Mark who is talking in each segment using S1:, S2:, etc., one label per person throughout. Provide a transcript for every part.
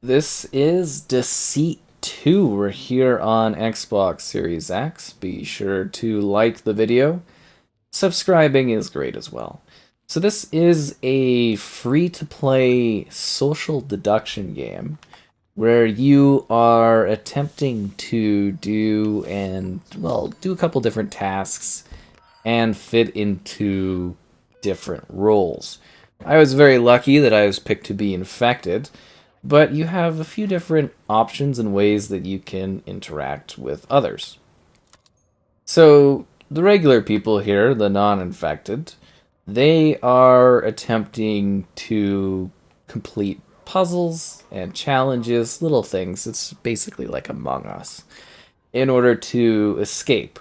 S1: This is Deceit 2. We're here on Xbox Series X. Be sure to like the video. Subscribing is great as well. So this is a free-to-play social deduction game where you are attempting to do a couple different tasks and fit into different roles. I was very lucky that I was picked to be infected, but you have a few different options and ways that you can interact with others. So, the regular people here, the non-infected, they are attempting to complete puzzles and challenges, little things. It's basically like Among Us, in order to escape.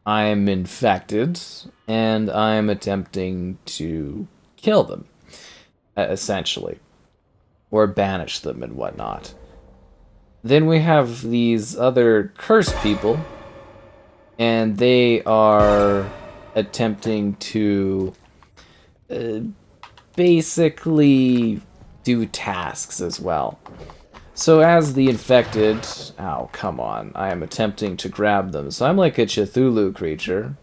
S1: I'm infected, and I'm attempting to kill them, essentially, or banish them and whatnot. Then we have these other cursed people, and they are attempting to basically do tasks as well. So as the infected, oh come on, I am attempting to grab them. So I'm like a Cthulhu creature,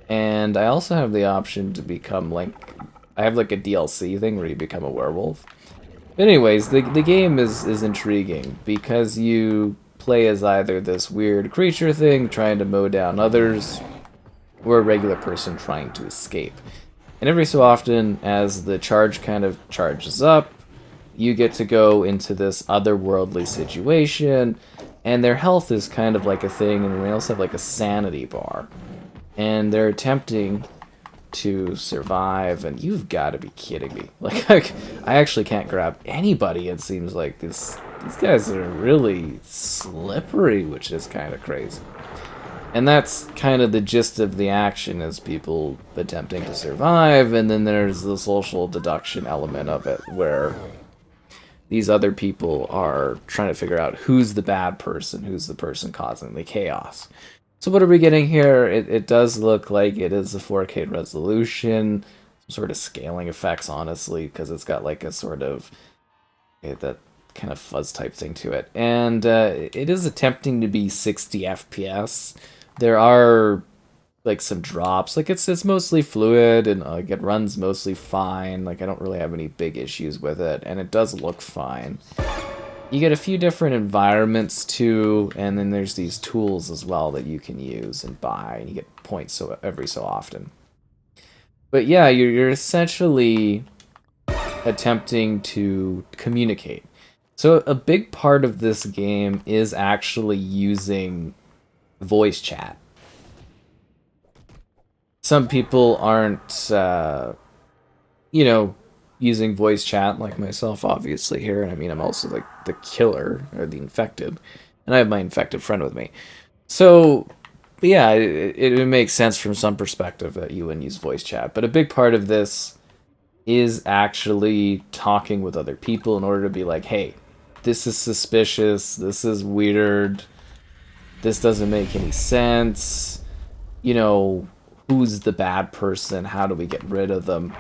S1: and I also have the option to become I have like a DLC thing where you become a werewolf. But anyways, the game is intriguing because you play as either this weird creature thing trying to mow down others, or a regular person trying to escape. And every so often, as the charge kind of charges up, you get to go into this otherworldly situation, and their health is kind of like a thing, and they also have like a sanity bar. And they're attempting to survive, and you've got to be kidding me. I actually can't grab anybody, it seems like. These guys are really slippery, which is kind of crazy. And that's kind of the gist of the action, is people attempting to survive, and then there's the social deduction element of it, where these other people are trying to figure out who's the bad person, who's the person causing the chaos. So what are we getting here? It does look like it is a 4K resolution, some sort of scaling effects, honestly, because it's got like a sort of that kind of fuzz type thing to it. And it is attempting to be 60 FPS. There are like some drops. Like it's mostly fluid, and like it runs mostly fine. Like I don't really have any big issues with it, and it does look fine. You get a few different environments too, and then there's these tools as well that you can use and buy, and you get points every so often. But yeah, you're essentially attempting to communicate. So a big part of this game is actually using voice chat. Some people aren't, using voice chat like myself, obviously, here. And I mean, I'm also like the killer, or the infected, and I have my infected friend with me. So, yeah, it makes sense from some perspective that you wouldn't use voice chat. But a big part of this is actually talking with other people in order to be like, hey, this is suspicious, this is weird, this doesn't make any sense, who's the bad person, how do we get rid of them?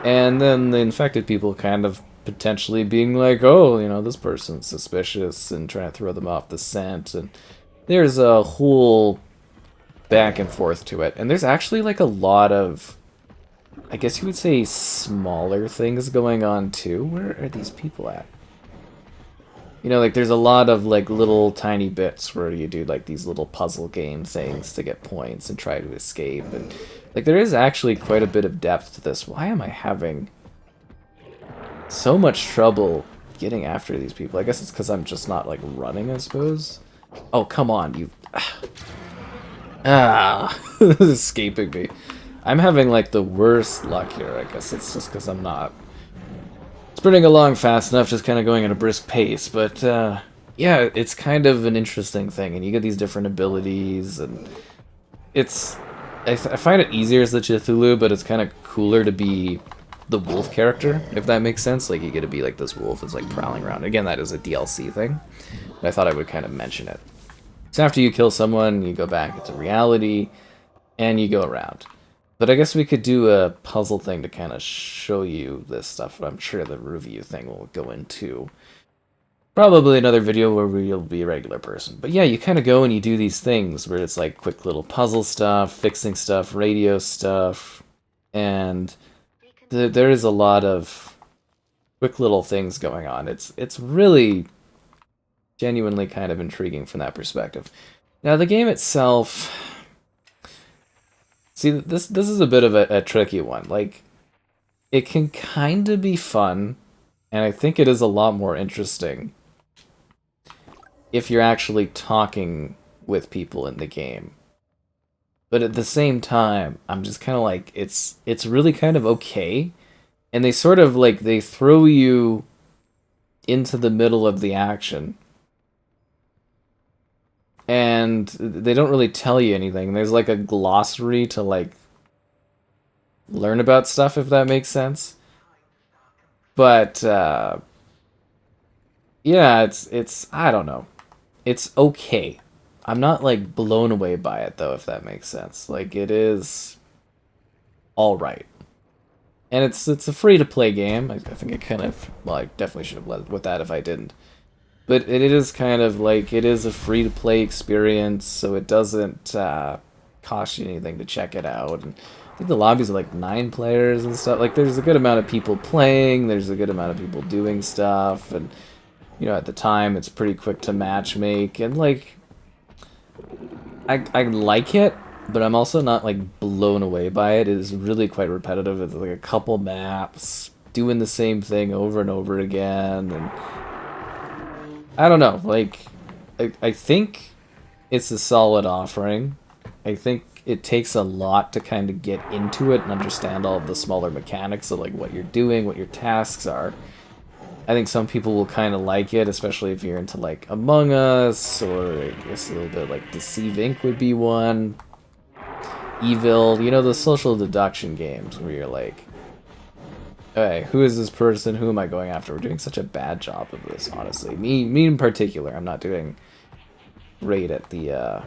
S1: And then the infected people kind of potentially being like, oh, this person's suspicious, and trying to throw them off the scent. And there's a whole back and forth to it. And there's actually like a lot of, I guess you would say, smaller things going on too. Where are these people at? Like there's a lot of like little tiny bits where you do like these little puzzle game things to get points and try to escape. And like there is actually quite a bit of depth to this. Why am I having so much trouble getting after these people? I guess it's because I'm just not like running, I suppose. Oh, come on, you... This is escaping me. I'm having like the worst luck here. I guess it's just because I'm not sprinting along fast enough, just kind of going at a brisk pace. But yeah, it's kind of an interesting thing, and you get these different abilities, and it's... I find it easier as the Cthulhu, but it's kind of cooler to be the wolf character, if that makes sense. Like, you get to be like this wolf that's like prowling around. Again, that is a DLC thing, but I thought I would kind of mention it. So after you kill someone, you go back into reality, and you go around. But I guess we could do a puzzle thing to kind of show you this stuff, but I'm sure the review thing will go into. Probably another video where we'll be a regular person. But yeah, you kind of go and you do these things where it's like quick little puzzle stuff, fixing stuff, radio stuff, and there is a lot of quick little things going on. It's really genuinely kind of intriguing from that perspective. Now the game itself, see this is a bit of a tricky one. Like it can kind of be fun, and I think it is a lot more interesting if you're actually talking with people in the game. But at the same time, I'm just kind of like, it's really kind of okay. And they sort of like, they throw you into the middle of the action. And they don't really tell you anything. There's like a glossary to like learn about stuff, if that makes sense. But yeah, it's I don't know. It's okay. I'm not like blown away by it though, if that makes sense. Like it is all right. And it's a free to play game. I think it kind of, well, I definitely should have led with that if I didn't. But it is kind of like, it is a free to play experience, so it doesn't cost you anything to check it out. And I think the lobbies are like 9 players and stuff. Like there's a good amount of people playing, there's a good amount of people doing stuff, and you know, at the time it's pretty quick to match make, and like I like it, but I'm also not like blown away by it. It is really quite repetitive. It's like a couple maps doing the same thing over and over again, and I don't know, like I think it's a solid offering. I think it takes a lot to kind of get into it and understand all of the smaller mechanics of like what you're doing, what your tasks are. I think some people will kind of like it, especially if you're into like Among Us, or I guess a little bit like Deceit Inc. would be one. Eville, you know, the social deduction games where you're like, okay, who is this person? Who am I going after? We're doing such a bad job of this, honestly. Me in particular, I'm not doing great at the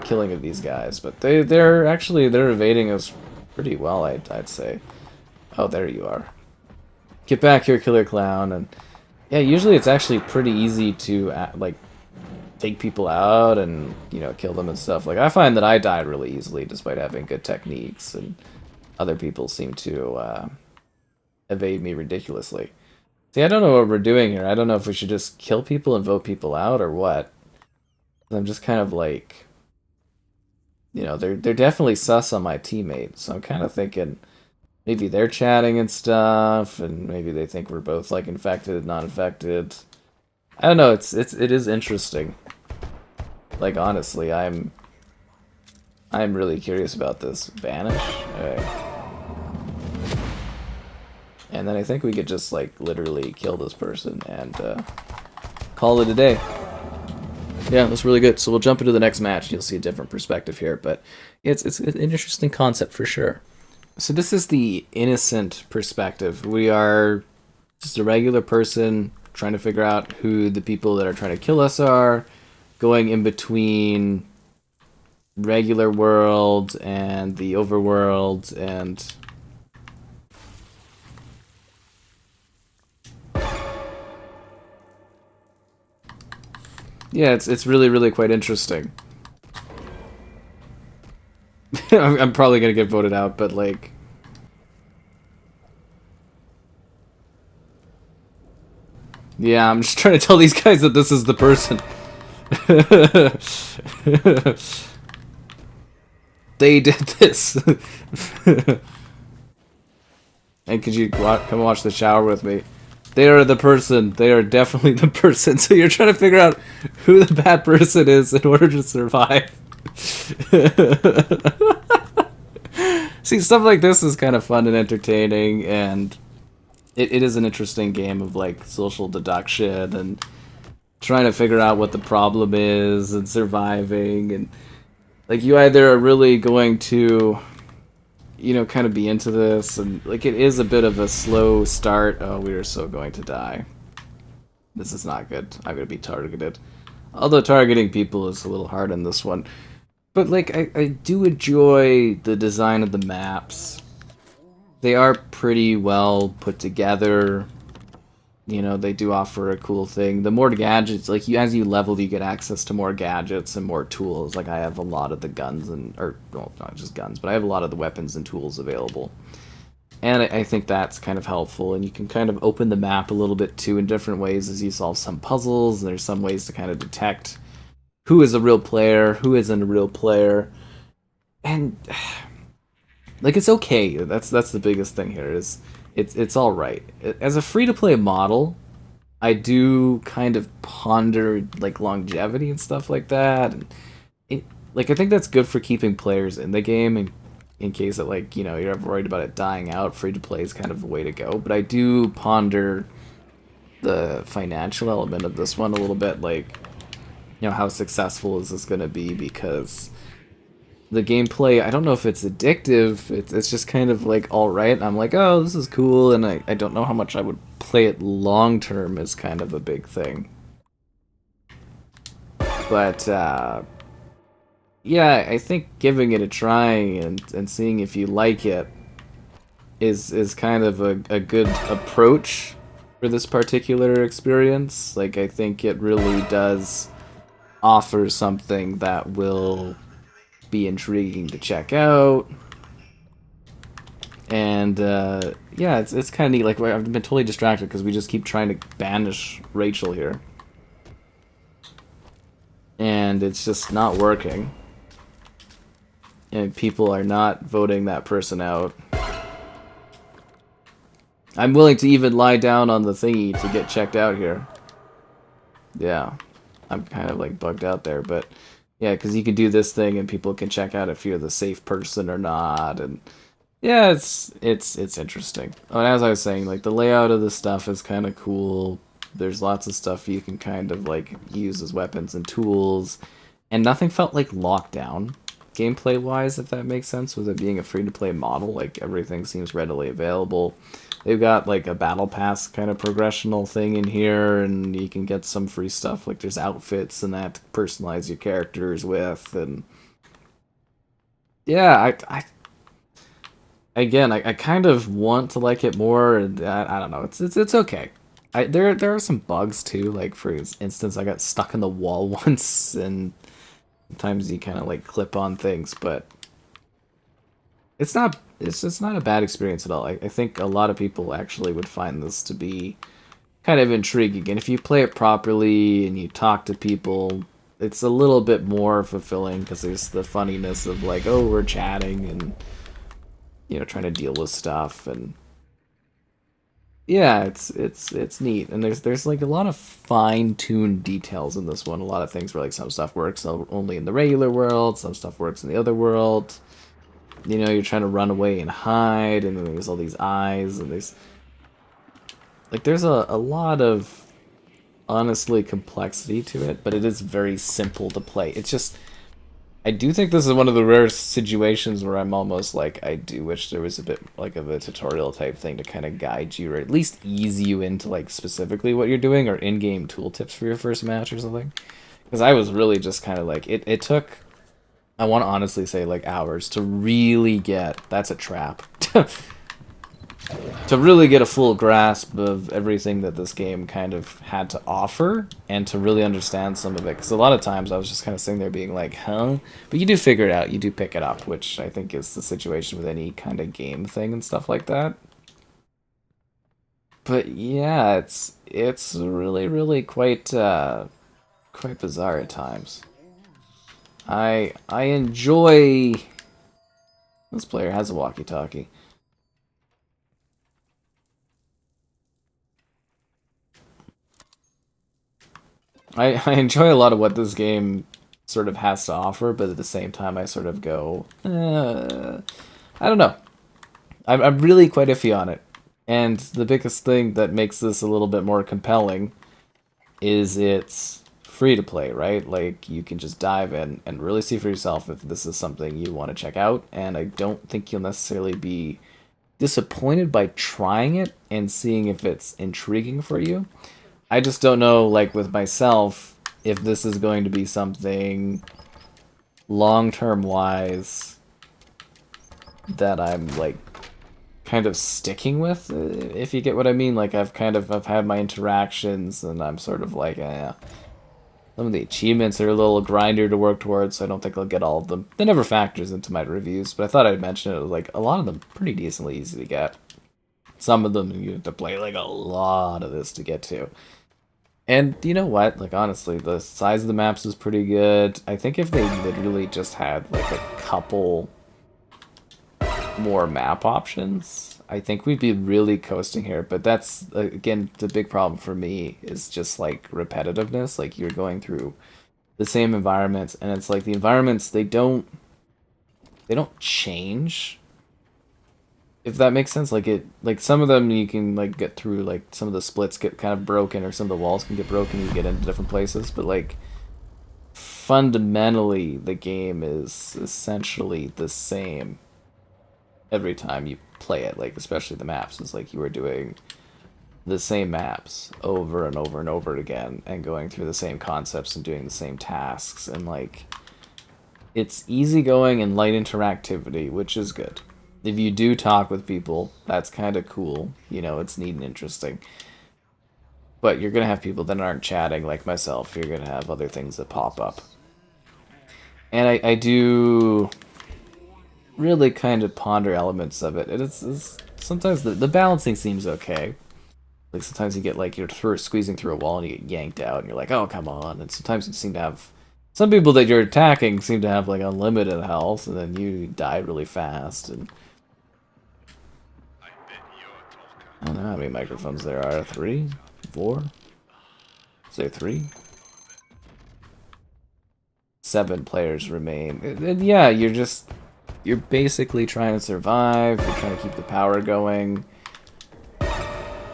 S1: killing of these guys, but they're evading us pretty well, I'd say. Oh, there you are. Get back here, killer clown. And yeah, usually it's actually pretty easy to like take people out and, you know, kill them and stuff. Like I find that I die really easily despite having good techniques, and other people seem to evade me ridiculously. See, I don't know what we're doing here. I don't know if we should just kill people and vote people out or what. I'm just kind of like, you know, they're definitely sus on my teammate, so I'm kind of thinking maybe they're chatting and stuff, and maybe they think we're both like infected, not infected. I don't know. It is interesting. Like honestly, I'm really curious about this. Vanish. Okay. And then I think we could just like literally kill this person and call it a day. Yeah, that's really good. So we'll jump into the next match. You'll see a different perspective here, but it's an interesting concept for sure. So this is the innocent perspective. We are just a regular person trying to figure out who the people that are trying to kill us are, going in between regular world and the overworld, and yeah, it's really quite interesting. I'm probably gonna get voted out, but like, yeah, I'm just trying to tell these guys that this is the person. They did this. And could you come watch the shower with me? They are the person. They are definitely the person. So you're trying to figure out who the bad person is in order to survive. See, stuff like this is kind of fun and entertaining, and it is an interesting game of like social deduction and trying to figure out what the problem is and surviving, and like you either are really going to, you know, kind of be into this, and like it is a bit of a slow start. Oh, we are so going to die. This is not good. I'm going to be targeted. Although targeting people is a little hard in this one. But like I do enjoy the design of the maps. They are pretty well put together. You know, they do offer a cool thing. The more gadgets, like as you level, you get access to more gadgets and more tools. Like I have a lot of the guns and, or well, not just guns, but I have a lot of the weapons and tools available. And I think that's kind of helpful. And you can kind of open the map a little bit too in different ways as you solve some puzzles. And there's some ways to kind of detect who is a real player, who isn't a real player, and like it's okay. That's the biggest thing here is it's all right. As a free to play model, I do kind of ponder like longevity and stuff like that, and it, like I think that's good for keeping players in the game, and in case that like you know you're ever worried about it dying out, free to play is kind of a way to go. But I do ponder the financial element of this one a little bit, like you know how successful is this going to be because the gameplay, I don't know if it's addictive. It's just kind of like all right. I'm like, oh, this is cool, and I don't know how much I would play it long term is kind of a big thing. But yeah, I think giving it a try and seeing if you like it is kind of a good approach for this particular experience. Like I think it really does offer something that will be intriguing to check out. And yeah, it's kind of neat. Like I've been totally distracted because we just keep trying to banish Rachel here, and it's just not working. And people are not voting that person out. I'm willing to even lie down on the thingy to get checked out here. Yeah, I'm kind of like bugged out there, but yeah, because you can do this thing and people can check out if you're the safe person or not, and yeah, it's interesting. Oh, and as I was saying, like the layout of the stuff is kind of cool. There's lots of stuff you can kind of like use as weapons and tools, and nothing felt like locked down gameplay wise, if that makes sense. With it being a free to play model, like everything seems readily available. They've got like a battle pass kind of progressional thing in here, and you can get some free stuff. Like there's outfits and that to personalize your characters with, and yeah, I kind of want to like it more, and I don't know. It's okay. There are some bugs too. Like for instance, I got stuck in the wall once, and sometimes you kind of like clip on things, but it's just not a bad experience at all. I think a lot of people actually would find this to be kind of intriguing, and if you play it properly and you talk to people, it's a little bit more fulfilling because there's the funniness of like, oh, we're chatting and you know trying to deal with stuff, and yeah, it's neat, and there's like a lot of fine-tuned details in this one. A lot of things where like some stuff works only in the regular world, some stuff works in the other world. You know, you're trying to run away and hide, and then there's all these eyes, and there's a lot of honestly complexity to it, but it is very simple to play. It's just I do think this is one of the rare situations where I'm almost like, I do wish there was a bit like of a tutorial type thing to kind of guide you or at least ease you into like specifically what you're doing or in-game tooltips for your first match or something. Because I was really just kind of like, it took, I want to honestly say like hours to really get, that's a trap, to really get a full grasp of everything that this game kind of had to offer and to really understand some of it. Because a lot of times I was just kind of sitting there being like, huh? But you do figure it out, you do pick it up, which I think is the situation with any kind of game thing and stuff like that. But yeah, it's really quite bizarre at times. I enjoy, this player has a walkie-talkie. I enjoy a lot of what this game sort of has to offer, but at the same time, I sort of go, I don't know. I'm really quite iffy on it. And the biggest thing that makes this a little bit more compelling is it's free to play, right? Like, you can just dive in and really see for yourself if this is something you want to check out. And I don't think you'll necessarily be disappointed by trying it and seeing if it's intriguing for you. I just don't know, like, with myself, if this is going to be something long-term wise that I'm, like, kind of sticking with, if you get what I mean. Like I've had my interactions, and I'm sort of like, some of the achievements are a little grinder to work towards, so I don't think I'll get all of them. That never factors into my reviews, but I thought I'd mention it. Like a lot of them pretty decently easy to get. Some of them you have to play like a lot of this to get to. And you know what? Like honestly, the size of the maps is pretty good. I think if they literally just had like a couple more map options, I think we'd be really coasting here. But that's again the big problem for me is just like repetitiveness. Like you're going through the same environments, and it's like the environments they don't change, if that makes sense. Like some of them you can like get through, like some of the splits get kind of broken, or some of the walls can get broken, you get into different places, but like fundamentally the game is essentially the same every time you play it. Like especially the maps, it's like you are doing the same maps over and over and over again, and going through the same concepts and doing the same tasks, and like it's easygoing and light interactivity, which is good. If you do talk with people, that's kind of cool. You know, it's neat and interesting. But you're going to have people that aren't chatting like myself. You're going to have other things that pop up. And I do really kind of ponder elements of it. It's sometimes the balancing seems okay. Like sometimes you get like you're squeezing through a wall and you get yanked out and you're like, oh, come on. And sometimes you seem to have... Some people that you're attacking seem to have like unlimited health, and then you die really fast. And I don't know how many microphones there are. 3? 4? Say 3? 7 players remain. And yeah, you're basically trying to survive. You're trying to keep the power going.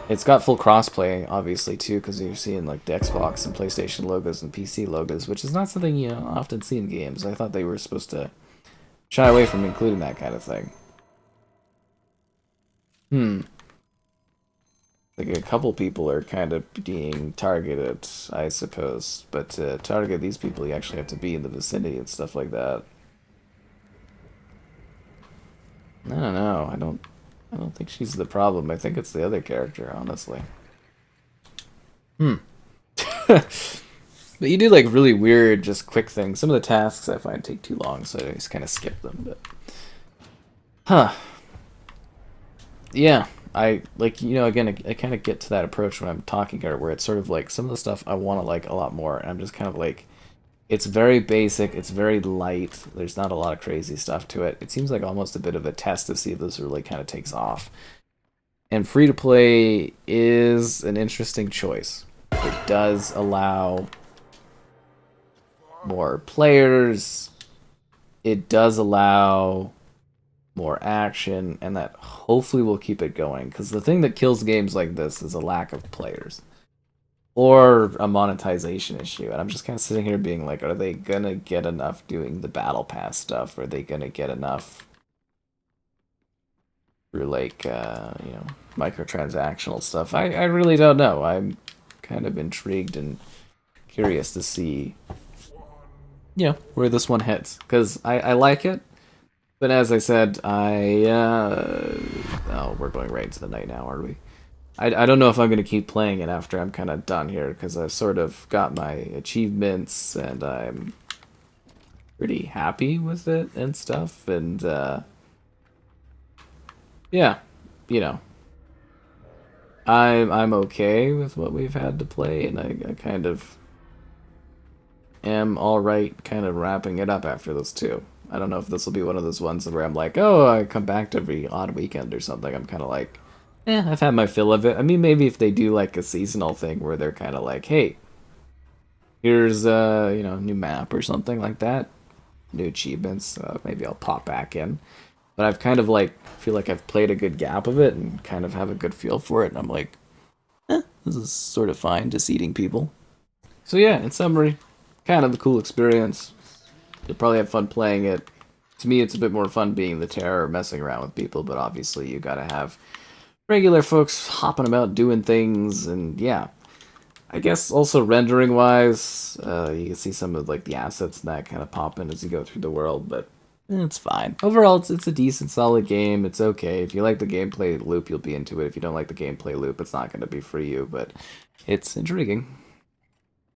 S1: It's got full crossplay, obviously, too, because you're seeing like the Xbox and PlayStation logos and PC logos, which is not something you often see in games. I thought they were supposed to shy away from including that kind of thing. Like a couple people are kind of being targeted, I suppose. But to target these people, you actually have to be in the vicinity and stuff like that. I don't know. I don't think she's the problem. I think it's the other character, honestly. But you do like really weird, just quick things. Some of the tasks I find take too long, so I just kind of skip them. But yeah, I like, you know, again, I kind of get to that approach when I'm talking here, where it's sort of like some of the stuff I want to like a lot more, and I'm just kind of like, it's very basic, it's very light. There's not a lot of crazy stuff to it. It seems like almost a bit of a test to see if this really kind of takes off. And free to play is an interesting choice. It does allow more players. It does allow more action, and that hopefully will keep it going. Because the thing that kills games like this is a lack of players. Or a monetization issue. And I'm just kind of sitting here being like, are they going to get enough doing the battle pass stuff? Are they going to get enough through like, you know, microtransactional stuff? I really don't know. I'm kind of intrigued and curious to see, you know, where this one heads. Because I like it. But as I said, oh, we're going right into the night now, are we? I don't know if I'm going to keep playing it after I'm kind of done here, because I've sort of got my achievements, and I'm pretty happy with it and stuff, and, yeah, you know, I'm okay with what we've had to play, and I kind of am alright kind of wrapping it up after this, too. I don't know if this will be one of those ones where I'm like, oh, I come back to every odd weekend or something. I'm kind of like, I've had my fill of it. I mean, maybe if they do like a seasonal thing where they're kind of like, hey, here's you know, a new map or something like that, new achievements, maybe I'll pop back in. But I've kind of like feel like I've played a good gap of it and kind of have a good feel for it, and I'm like, this is sort of fine, just eating people. So yeah, in summary, kind of a cool experience. You'll probably have fun playing it. To me, it's a bit more fun being the terror, messing around with people, but obviously you gotta have regular folks hopping about doing things, and yeah. I guess also rendering-wise, you can see some of like the assets and that kind of pop in as you go through the world, but It's fine. Overall, it's a decent, solid game. It's okay. If you like the gameplay loop, you'll be into it. If you don't like the gameplay loop, it's not going to be for you, but it's intriguing.